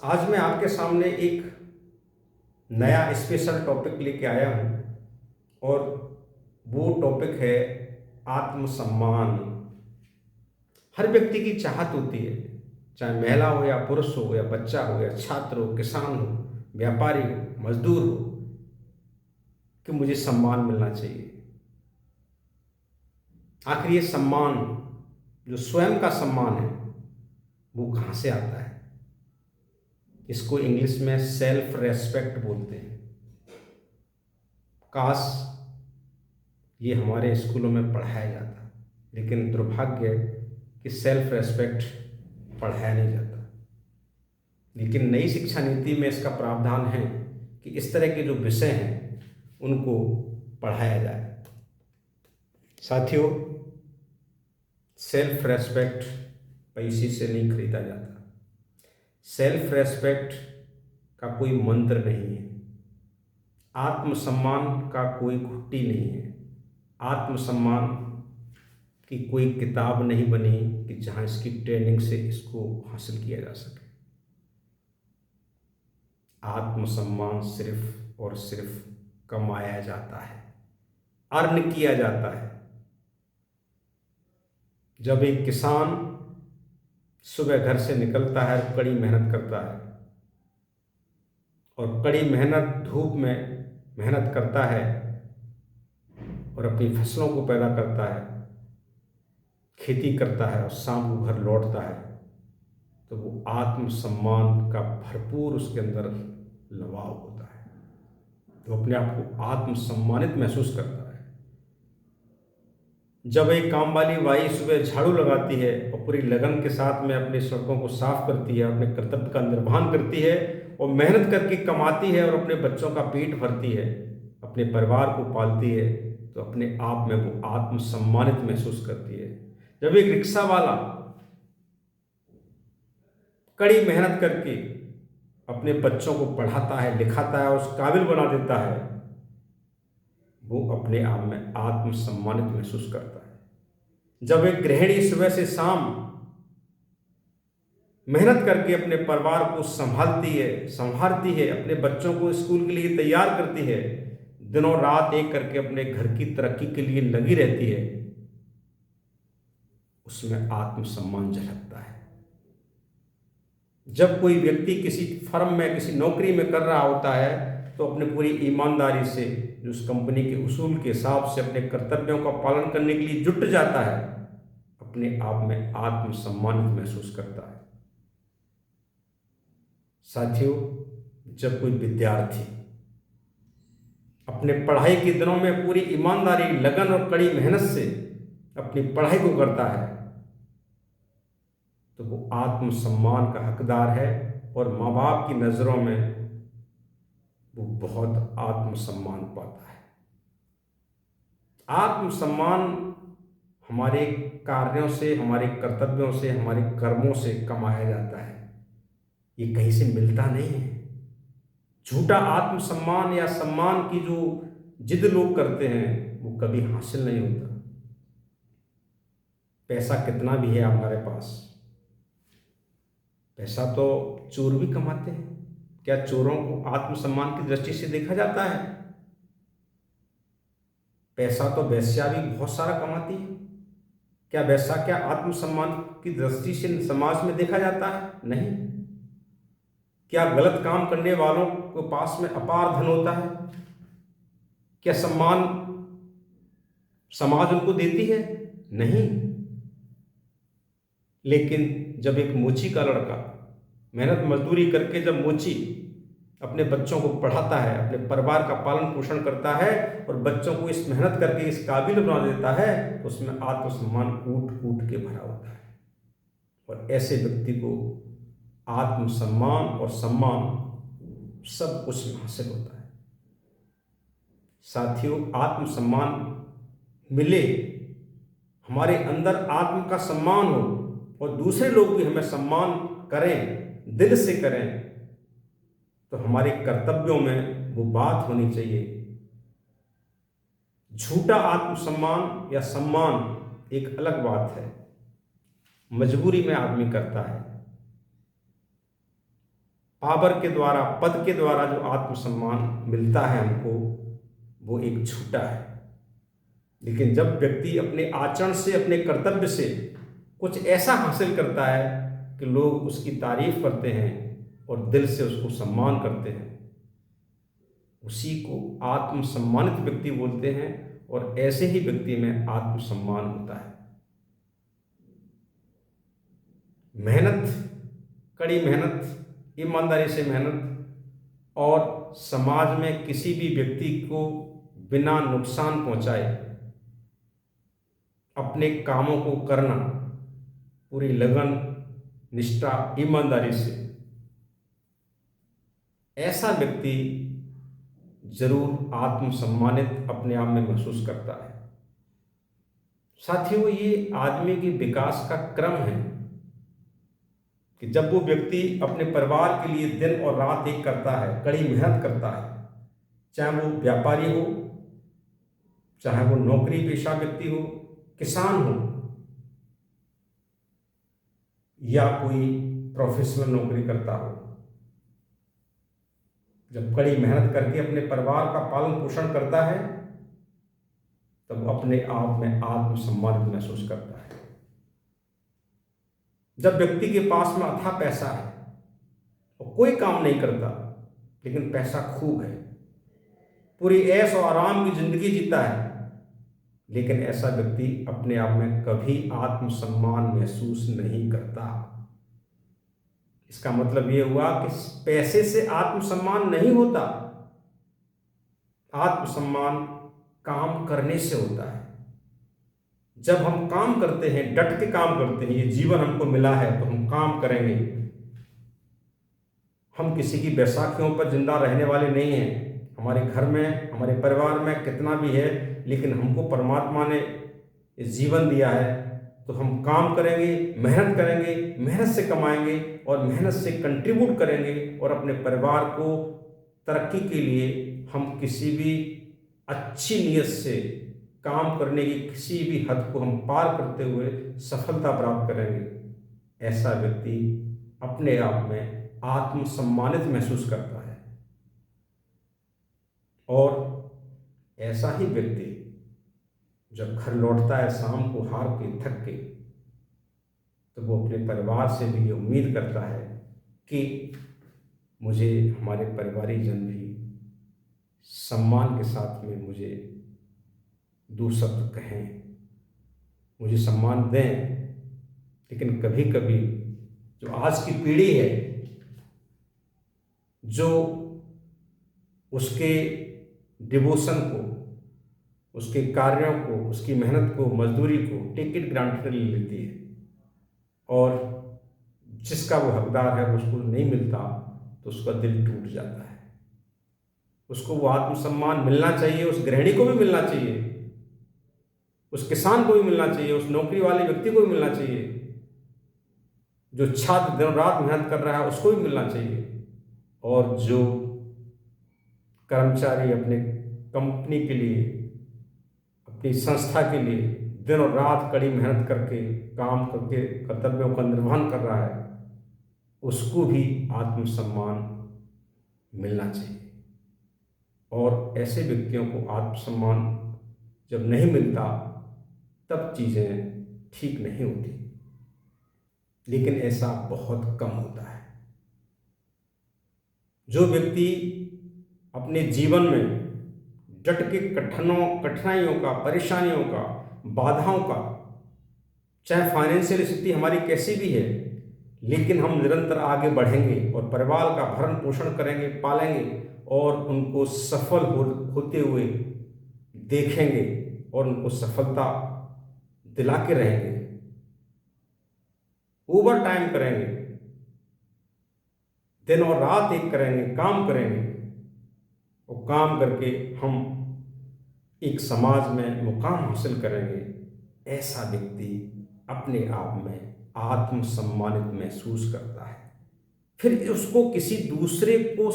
आज मैं आपके सामने एक नया स्पेशल टॉपिक लेके आया हूँ और वो टॉपिक है आत्मसम्मान। हर व्यक्ति की चाहत होती है, चाहे महिला हो या पुरुष हो या बच्चा हो या छात्र हो, किसान हो, व्यापारी हो, मजदूर हो, कि मुझे सम्मान मिलना चाहिए। आखिर ये सम्मान, जो स्वयं का सम्मान है, वो कहाँ से आता है? इसको इंग्लिश में सेल्फ रेस्पेक्ट बोलते हैं। काश ये हमारे स्कूलों में पढ़ाया जाता, लेकिन दुर्भाग्य है कि सेल्फ रेस्पेक्ट पढ़ाया नहीं जाता। लेकिन नई शिक्षा नीति में इसका प्रावधान है कि इस तरह के जो विषय हैं उनको पढ़ाया जाए। साथियों, सेल्फ रेस्पेक्ट पैसे से नहीं खरीदा जाता। सेल्फ रेस्पेक्ट का कोई मंत्र नहीं है। आत्मसम्मान का कोई घुट्टी नहीं है। आत्मसम्मान की कोई किताब नहीं बनी कि जहाँ इसकी ट्रेनिंग से इसको हासिल किया जा सके। आत्मसम्मान सिर्फ और सिर्फ कमाया जाता है, अर्न किया जाता है। जब एक किसान सुबह घर से निकलता है, कड़ी मेहनत करता है और कड़ी मेहनत धूप में मेहनत करता है और अपनी फसलों को पैदा करता है, खेती करता है और शाम को घर लौटता है, तो वो आत्मसम्मान का भरपूर उसके अंदर लवाव होता है। तो अपने आप को आत्मसम्मानित महसूस करता है। जब एक काम वाली बाई सुबह झाड़ू लगाती है और पूरी लगन के साथ में अपनी सड़कों को साफ करती है, अपने कर्तव्य का निर्वहन करती है और मेहनत करके कमाती है और अपने बच्चों का पेट भरती है, अपने परिवार को पालती है, तो अपने आप में वो आत्मसम्मानित महसूस करती है। जब एक रिक्शा वाला कड़ी मेहनत करके अपने बच्चों को पढ़ाता है, लिखाता है, उस काबिल बना देता है, वो अपने आप में आत्मसम्मानित महसूस करता है। जब एक गृहिणी सुबह से शाम मेहनत करके अपने परिवार को संभालती है, अपने बच्चों को स्कूल के लिए तैयार करती है, दिनों रात एक करके अपने घर की तरक्की के लिए लगी रहती है, उसमें आत्मसम्मान झलकता है। जब कोई व्यक्ति किसी फर्म में, किसी नौकरी में कर रहा होता है, तो अपने पूरी ईमानदारी से, जो उस कंपनी के उसूल के हिसाब से अपने कर्तव्यों का पालन करने के लिए जुट जाता है, अपने आप में आत्मसम्मानित महसूस करता है। साथियों, जब कोई विद्यार्थी अपने पढ़ाई के दिनों में पूरी ईमानदारी, लगन और कड़ी मेहनत से अपनी पढ़ाई को करता है, तो वो आत्मसम्मान का हकदार है और माँ बाप की नज़रों में वो बहुत आत्मसम्मान पाता है। आत्मसम्मान हमारे कार्यों से, हमारे कर्तव्यों से, हमारे कर्मों से कमाया जाता है। ये कहीं से मिलता नहीं है। झूठा आत्मसम्मान या सम्मान की जो जिद लोग करते हैं, वो कभी हासिल नहीं होता। पैसा कितना भी है हमारे पास, पैसा तो चोर भी कमाते हैं। क्या चोरों को आत्मसम्मान की दृष्टि से देखा जाता है? पैसा तो वेश्या भी बहुत सारा कमाती है। क्या वैसा क्या आत्मसम्मान की दृष्टि से समाज में देखा जाता है? नहीं। क्या गलत काम करने वालों के पास में अपार धन होता है? क्या सम्मान समाज उनको देती है? नहीं। लेकिन जब एक मोची का लड़का मेहनत मजदूरी करके, जब मोची अपने बच्चों को पढ़ाता है, अपने परिवार का पालन पोषण करता है और बच्चों को इस मेहनत करके इस काबिल बना देता है, तो उसमें आत्मसम्मान कूट कूट के भरा होता है। और ऐसे व्यक्ति को आत्मसम्मान और सम्मान सब कुछ हासिल होता है। साथियों, आत्मसम्मान मिले, हमारे अंदर आत्म का सम्मान हो और दूसरे लोग भी हमें सम्मान करें, दिल से करें, तो हमारे कर्तव्यों में वो बात होनी चाहिए। झूठा आत्मसम्मान या सम्मान एक अलग बात है, मजबूरी में आदमी करता है। पावर के द्वारा, पद के द्वारा जो आत्मसम्मान मिलता है हमको, वो एक झूठा है। लेकिन जब व्यक्ति अपने आचरण से, अपने कर्तव्य से कुछ ऐसा हासिल करता है कि लोग उसकी तारीफ करते हैं और दिल से उसको सम्मान करते हैं, उसी को आत्मसम्मानित व्यक्ति बोलते हैं। और ऐसे ही व्यक्ति में आत्मसम्मान होता है। मेहनत, कड़ी मेहनत, ईमानदारी से मेहनत और समाज में किसी भी व्यक्ति को बिना नुकसान पहुंचाए अपने कामों को करना पूरी लगन, निष्ठा, ईमानदारी से, ऐसा व्यक्ति जरूर आत्मसम्मानित अपने आप में महसूस करता है। साथियों, ये आदमी के विकास का क्रम है कि जब वो व्यक्ति अपने परिवार के लिए दिन और रात एक करता है, कड़ी मेहनत करता है, चाहे वो व्यापारी हो, चाहे वो नौकरी पेशा व्यक्ति हो, किसान हो या कोई प्रोफेशनल नौकरी करता हो, जब कड़ी मेहनत करके अपने परिवार का पालन पोषण करता है तब वो अपने आप में आत्मसम्मान महसूस करता है। जब व्यक्ति के पास में अथाह पैसा है और कोई काम नहीं करता लेकिन पैसा खूब है, पूरी ऐश और आराम की जिंदगी जीता है, लेकिन ऐसा व्यक्ति अपने आप में कभी आत्मसम्मान महसूस नहीं करता। इसका मतलब ये हुआ कि पैसे से आत्मसम्मान नहीं होता, आत्मसम्मान काम करने से होता है। जब हम काम करते हैं, डट के काम करते हैं, ये जीवन हमको मिला है तो हम काम करेंगे। हम किसी की बैसाखियों पर जिंदा रहने वाले नहीं हैं। हमारे घर में, हमारे परिवार में कितना भी है, लेकिन हमको परमात्मा ने जीवन दिया है तो हम काम करेंगे, मेहनत करेंगे, मेहनत से कमाएंगे और मेहनत से कंट्रीब्यूट करेंगे और अपने परिवार को तरक्की के लिए हम किसी भी अच्छी नीयत से काम करने की किसी भी हद को हम पार करते हुए सफलता प्राप्त करेंगे। ऐसा व्यक्ति अपने आप में आत्मसम्मानित महसूस करता है। और ऐसा ही व्यक्ति जब घर लौटता है शाम को हार के, थक के, तो वो अपने परिवार से भी ये उम्मीद करता है कि मुझे हमारे परिवारीजन भी सम्मान के साथ में मुझे दो शब्द कहें, मुझे सम्मान दें। लेकिन कभी कभी जो आज की पीढ़ी है, जो उसके डिवोशन को, उसके कार्यों को, उसकी मेहनत को, मजदूरी को टेक इट ग्रांटेड ले लेती है और जिसका वो हकदार है उसको नहीं मिलता तो उसका दिल टूट जाता है। उसको वो आत्मसम्मान मिलना चाहिए, उस गृहिणी को भी मिलना चाहिए, उस किसान को भी मिलना चाहिए, उस नौकरी वाले व्यक्ति को भी मिलना चाहिए, जो छात्र दिन रात मेहनत कर रहा है उसको भी मिलना चाहिए, और जो कर्मचारी अपने कंपनी के लिए, अपनी संस्था के लिए दिन और रात कड़ी मेहनत करके काम करके कर्तव्यों का निर्वहन कर रहा है, उसको भी आत्मसम्मान मिलना चाहिए। और ऐसे व्यक्तियों को आत्मसम्मान जब नहीं मिलता तब चीज़ें ठीक नहीं होती, लेकिन ऐसा बहुत कम होता है। जो व्यक्ति अपने जीवन में डट के कठिनाइयों का, परेशानियों का, बाधाओं का, चाहे फाइनेंशियल स्थिति हमारी कैसी भी है, लेकिन हम निरंतर आगे बढ़ेंगे और परिवार का भरण पोषण करेंगे, पालेंगे और उनको सफल होते हुए देखेंगे और उनको सफलता दिला के रहेंगे, ओवर टाइम करेंगे, दिन और रात एक करेंगे, काम करेंगे और काम करके हम एक समाज में मुकाम हासिल करेंगे। ऐसा व्यक्ति अपने आप में आत्मसम्मानित महसूस करता है। फिर उसको किसी दूसरे को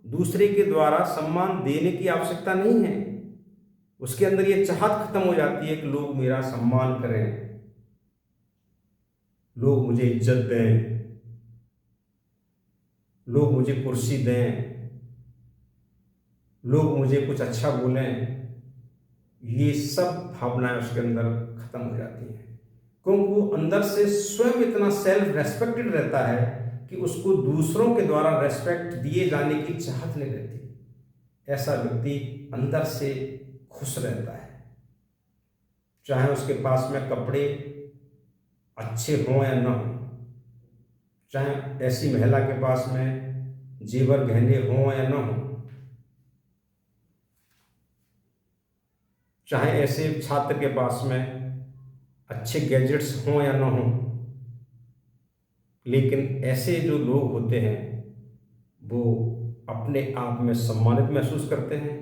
दूसरे के द्वारा सम्मान देने की आवश्यकता नहीं है। उसके अंदर ये चाहत खत्म हो जाती है कि लोग मेरा सम्मान करें, लोग मुझे इज्जत दें, लोग मुझे कुर्सी दें, लोग मुझे कुछ अच्छा बोलें, ये सब भावनाएं उसके अंदर खत्म हो जाती हैं, क्योंकि वो अंदर से स्वयं इतना सेल्फ रेस्पेक्टेड रहता है कि उसको दूसरों के द्वारा रेस्पेक्ट दिए जाने की चाहत नहीं रहती। ऐसा व्यक्ति अंदर से खुश रहता है, चाहे उसके पास में कपड़े अच्छे हों या न हों, चाहे ऐसी महिला के पास में जेवर गहने हों या न हों, चाहे ऐसे छात्र के पास में अच्छे गैजेट्स हों या न हों, लेकिन ऐसे जो लोग होते हैं वो अपने आप में सम्मानित महसूस करते हैं,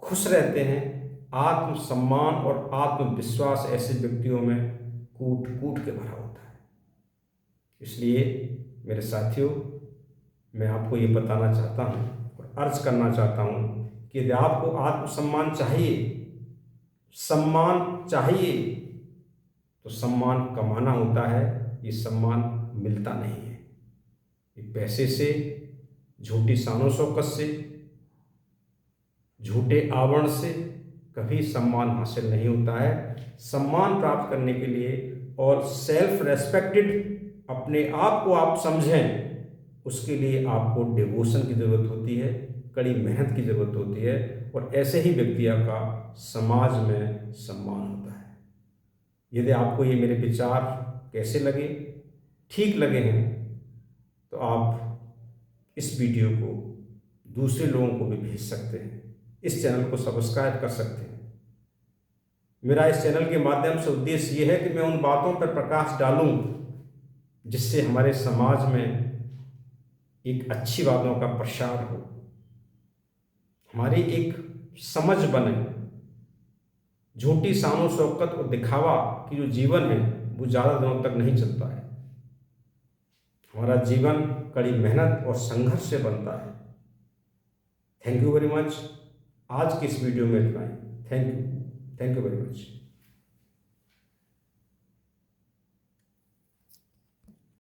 खुश रहते हैं। आत्मसम्मान और आत्मविश्वास ऐसे व्यक्तियों में कूट कूट के भरा होता है। इसलिए मेरे साथियों, मैं आपको ये बताना चाहता हूँ और अर्ज करना चाहता हूँ कि यदि आपको आत्मसम्मान चाहिए, सम्मान चाहिए, तो सम्मान कमाना होता है। ये सम्मान मिलता नहीं है। ये पैसे से, झूठी शानो शौकत से, झूठे आवरण से कभी सम्मान हासिल नहीं होता है। सम्मान प्राप्त करने के लिए और सेल्फ रेस्पेक्टेड अपने आप को आप समझें, उसके लिए आपको डिवोशन की ज़रूरत होती है, कड़ी मेहनत की ज़रूरत होती है, और ऐसे ही व्यक्तियों का समाज में सम्मान होता है। यदि आपको ये मेरे विचार कैसे लगे, ठीक लगे हैं, तो आप इस वीडियो को दूसरे लोगों को भी भेज सकते हैं। इस चैनल को सब्सक्राइब कर सकते हैं। मेरा इस चैनल के माध्यम से उद्देश्य ये है कि मैं उन बातों पर प्रकाश डालूं जिससे हमारे समाज में एक अच्छी बातों का प्रसार हो, हमारी एक समझ बने। झूठी शानो शौकत और दिखावा की जो जीवन है वो ज़्यादा दिनों तक नहीं चलता है। हमारा जीवन कड़ी मेहनत और संघर्ष से बनता है। Thank you very much. आज की इस वीडियो में इतना ही। Thank you very much.